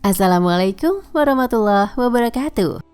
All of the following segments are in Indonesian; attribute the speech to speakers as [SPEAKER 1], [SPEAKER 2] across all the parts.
[SPEAKER 1] Assalamualaikum warahmatullahi wabarakatuh.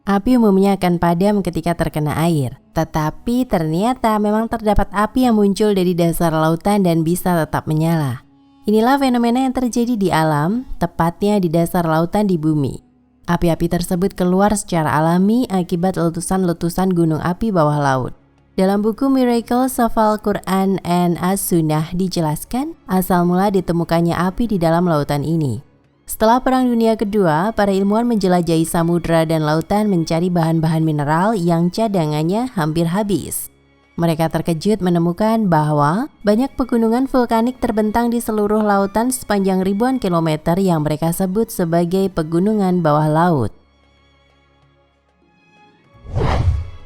[SPEAKER 1] Api umumnya akan padam ketika terkena air, tetapi ternyata memang terdapat api yang muncul dari dasar lautan dan bisa tetap menyala. Inilah fenomena yang terjadi di alam, tepatnya di dasar lautan di bumi. Api-api tersebut keluar secara alami akibat letusan-letusan gunung api bawah laut. Dalam buku Miracles of Al-Quran and As-Sunnah dijelaskan, asal mula ditemukannya api di dalam lautan ini. Setelah Perang Dunia Kedua, para ilmuwan menjelajahi samudra dan lautan mencari bahan-bahan mineral yang cadangannya hampir habis. Mereka terkejut menemukan bahwa banyak pegunungan vulkanik terbentang di seluruh lautan sepanjang ribuan kilometer yang mereka sebut sebagai pegunungan bawah laut.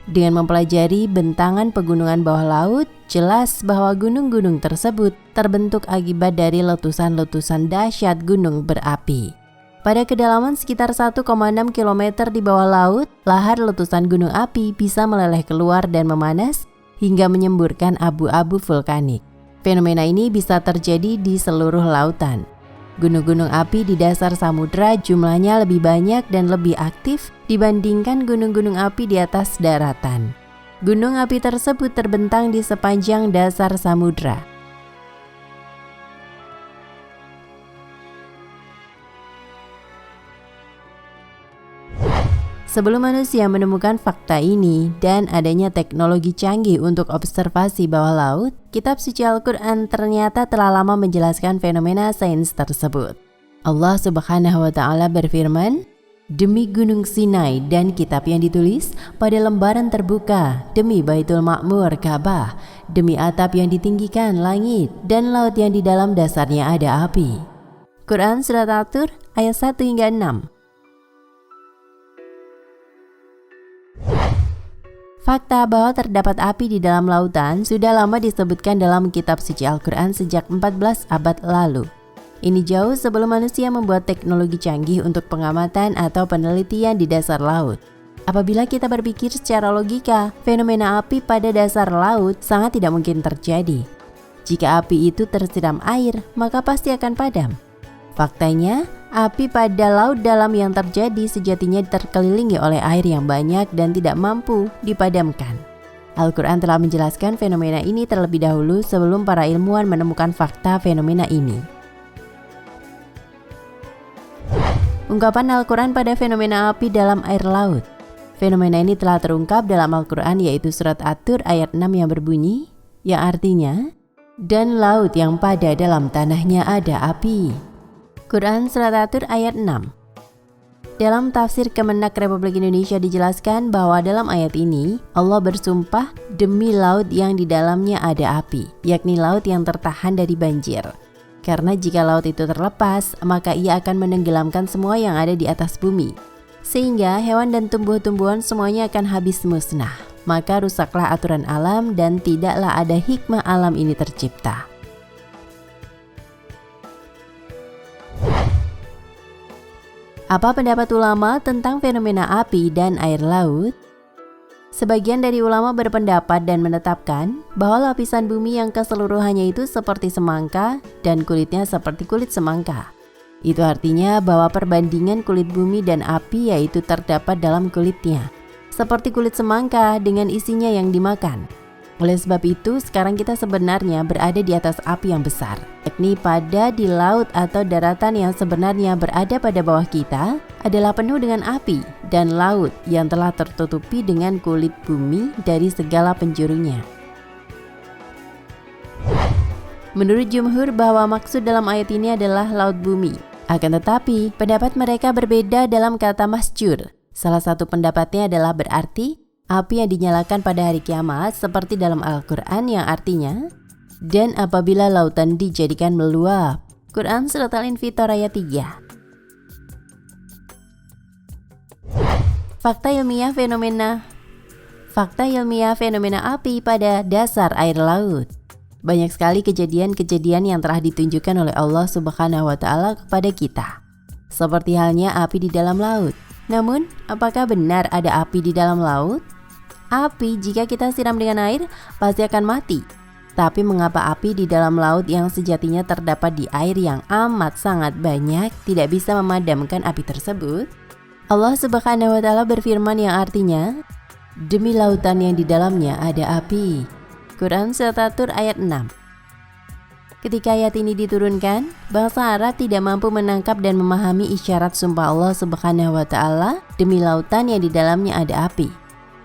[SPEAKER 1] Dengan mempelajari bentangan pegunungan bawah laut, jelas bahwa gunung-gunung tersebut terbentuk akibat dari letusan-letusan dahsyat gunung berapi. Pada kedalaman sekitar 1,6 km di bawah laut, lahar letusan gunung api bisa meleleh keluar dan memanas hingga menyemburkan abu-abu vulkanik. Fenomena ini bisa terjadi di seluruh lautan. Gunung-gunung api di dasar samudra jumlahnya lebih banyak dan lebih aktif dibandingkan gunung-gunung api di atas daratan. Gunung api tersebut terbentang di sepanjang dasar samudra. Sebelum manusia menemukan fakta ini dan adanya teknologi canggih untuk observasi bawah laut, kitab suci Al-Quran ternyata telah lama menjelaskan fenomena sains tersebut. Allah Subhanahu wa Ta'ala berfirman, "Demi Gunung Sinai dan kitab yang ditulis pada lembaran terbuka, demi Baitul Ma'mur Ka'bah, demi atap yang ditinggikan langit dan laut yang di dalam dasarnya ada api." Quran Surat At-Tur ayat 1 hingga 6. Fakta bahwa terdapat api di dalam lautan sudah lama disebutkan dalam kitab suci Al-Quran sejak 14 abad lalu. Ini jauh sebelum manusia membuat teknologi canggih untuk pengamatan atau penelitian di dasar laut. Apabila kita berpikir secara logika, fenomena api pada dasar laut sangat tidak mungkin terjadi. Jika api itu tersiram air, maka pasti akan padam. Faktanya, api pada laut dalam yang terjadi sejatinya terkelilingi oleh air yang banyak dan tidak mampu dipadamkan. Al-Quran telah menjelaskan fenomena ini terlebih dahulu sebelum para ilmuwan menemukan fakta fenomena ini. Ungkapan Al-Quran pada fenomena api dalam air laut. Fenomena ini telah terungkap dalam Al-Quran yaitu surat At-Tur ayat 6 yang berbunyi, yang artinya, "Dan laut yang pada dalam tanahnya ada api." Quran Surat At-Tur ayat 6. Dalam tafsir Kemenak Republik Indonesia dijelaskan bahwa dalam ayat ini Allah bersumpah demi laut yang di dalamnya ada api, yakni laut yang tertahan dari banjir. Karena jika laut itu terlepas, maka ia akan menenggelamkan semua yang ada di atas bumi. Sehingga hewan dan tumbuh-tumbuhan semuanya akan habis musnah. Maka rusaklah aturan alam dan tidaklah ada hikmah alam ini tercipta. Apa pendapat ulama tentang fenomena api dan air laut? Sebagian dari ulama berpendapat dan menetapkan bahwa lapisan bumi yang keseluruhannya itu seperti semangka dan kulitnya seperti kulit semangka. Itu artinya bahwa perbandingan kulit bumi dan api yaitu terdapat dalam kulitnya, seperti kulit semangka dengan isinya yang dimakan. Oleh sebab itu, sekarang kita sebenarnya berada di atas api yang besar, yakni pada di laut atau daratan yang sebenarnya berada pada bawah kita adalah penuh dengan api dan laut yang telah tertutupi dengan kulit bumi dari segala penjurunya. Menurut jumhur bahwa maksud dalam ayat ini adalah laut bumi. Akan tetapi, pendapat mereka berbeda dalam kata masjur. Salah satu pendapatnya adalah berarti api yang dinyalakan pada hari kiamat seperti dalam Al-Quran yang artinya, "Dan apabila lautan dijadikan meluap." Quran Surat Al-Infitor ayat 3. Fakta ilmiah fenomena api pada dasar air laut. Banyak sekali kejadian-kejadian yang telah ditunjukkan oleh Allah Subhanahu wa Ta'ala kepada kita, seperti halnya api di dalam laut. Namun, apakah benar ada api di dalam laut? Api jika kita siram dengan air pasti akan mati. Tapi mengapa api di dalam laut yang sejatinya terdapat di air yang amat sangat banyak tidak bisa memadamkan api tersebut? Allah Subhanahu wa Ta'ala berfirman yang artinya, "Demi lautan yang di dalamnya ada api." Quran Surat At-Tur ayat 6. Ketika ayat ini diturunkan, bangsa Arab tidak mampu menangkap dan memahami isyarat sumpah Allah Subhanahu wa Ta'ala demi lautan yang di dalamnya ada api.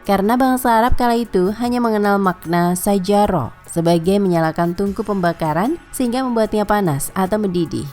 [SPEAKER 1] Karena bangsa Arab kala itu hanya mengenal makna sajaro sebagai menyalakan tungku pembakaran sehingga membuatnya panas atau mendidih.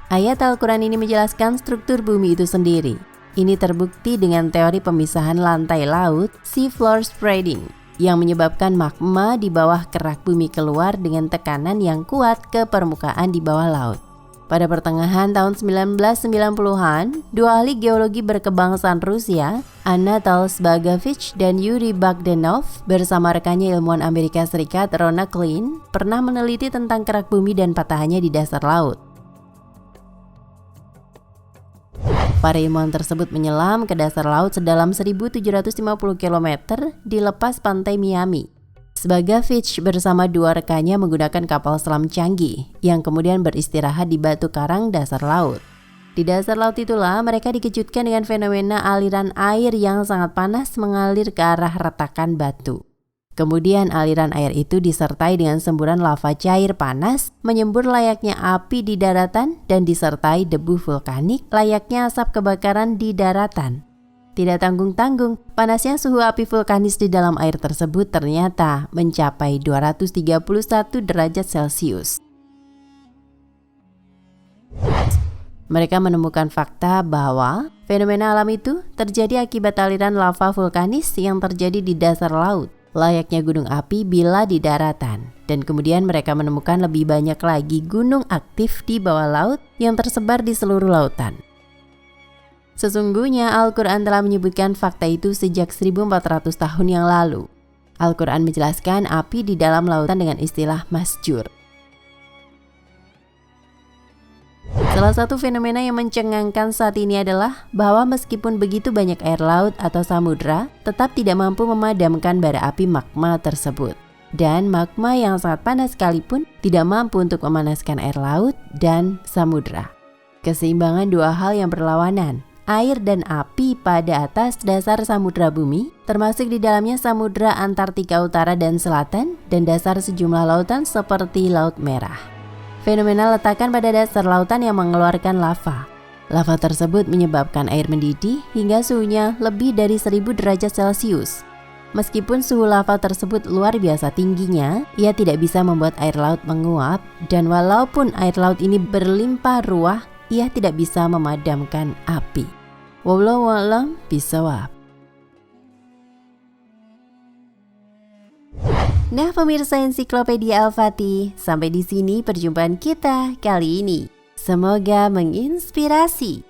[SPEAKER 1] Ayat Al-Quran ini menjelaskan struktur bumi itu sendiri. Ini terbukti dengan teori pemisahan lantai laut, sea floor spreading, yang menyebabkan magma di bawah kerak bumi keluar dengan tekanan yang kuat ke permukaan di bawah laut. Pada pertengahan tahun 1990-an, dua ahli geologi berkebangsaan Rusia, Anatol Zbagavich dan Yuri Bogdanov, bersama rekannya ilmuwan Amerika Serikat Ronald Klein, pernah meneliti tentang kerak bumi dan patahannya di dasar laut. Para ilmuwan tersebut menyelam ke dasar laut sedalam 1.750 km di lepas pantai Miami. Zbagavich bersama dua rekannya menggunakan kapal selam canggih yang kemudian beristirahat di batu karang dasar laut. Di dasar laut itulah mereka dikejutkan dengan fenomena aliran air yang sangat panas mengalir ke arah retakan batu. Kemudian aliran air itu disertai dengan semburan lava cair panas menyembur layaknya api di daratan dan disertai debu vulkanik layaknya asap kebakaran di daratan. Tidak tanggung-tanggung, panasnya suhu api vulkanis di dalam air tersebut ternyata mencapai 231 derajat Celcius. Mereka menemukan fakta bahwa fenomena alam itu terjadi akibat aliran lava vulkanis yang terjadi di dasar laut, layaknya gunung api bila di daratan. Dan kemudian mereka menemukan lebih banyak lagi gunung aktif di bawah laut yang tersebar di seluruh lautan. Sesungguhnya Al-Quran telah menyebutkan fakta itu sejak 1400 tahun yang lalu. Al-Quran menjelaskan api di dalam lautan dengan istilah masjur. Salah satu fenomena yang mencengangkan saat ini adalah bahwa meskipun begitu banyak air laut atau samudra, tetap tidak mampu memadamkan bara api magma tersebut. Dan magma yang sangat panas sekalipun tidak mampu untuk memanaskan air laut dan samudra. Keseimbangan dua hal yang berlawanan, air dan api pada atas dasar samudra bumi, termasuk di dalamnya samudra Antartika Utara dan Selatan, dan dasar sejumlah lautan seperti Laut Merah. Fenomena letakan pada dasar lautan yang mengeluarkan lava. Lava tersebut menyebabkan air mendidih hingga suhunya lebih dari 1000 derajat Celcius. Meskipun suhu lava tersebut luar biasa tingginya, ia tidak bisa membuat air laut menguap, dan walaupun air laut ini berlimpah ruah, ia tidak bisa memadamkan api. Wallahu a'lam bishawab. Nah pemirsa Ensiklopedia Al-Fatih, sampai di sini perjumpaan kita kali ini. Semoga menginspirasi.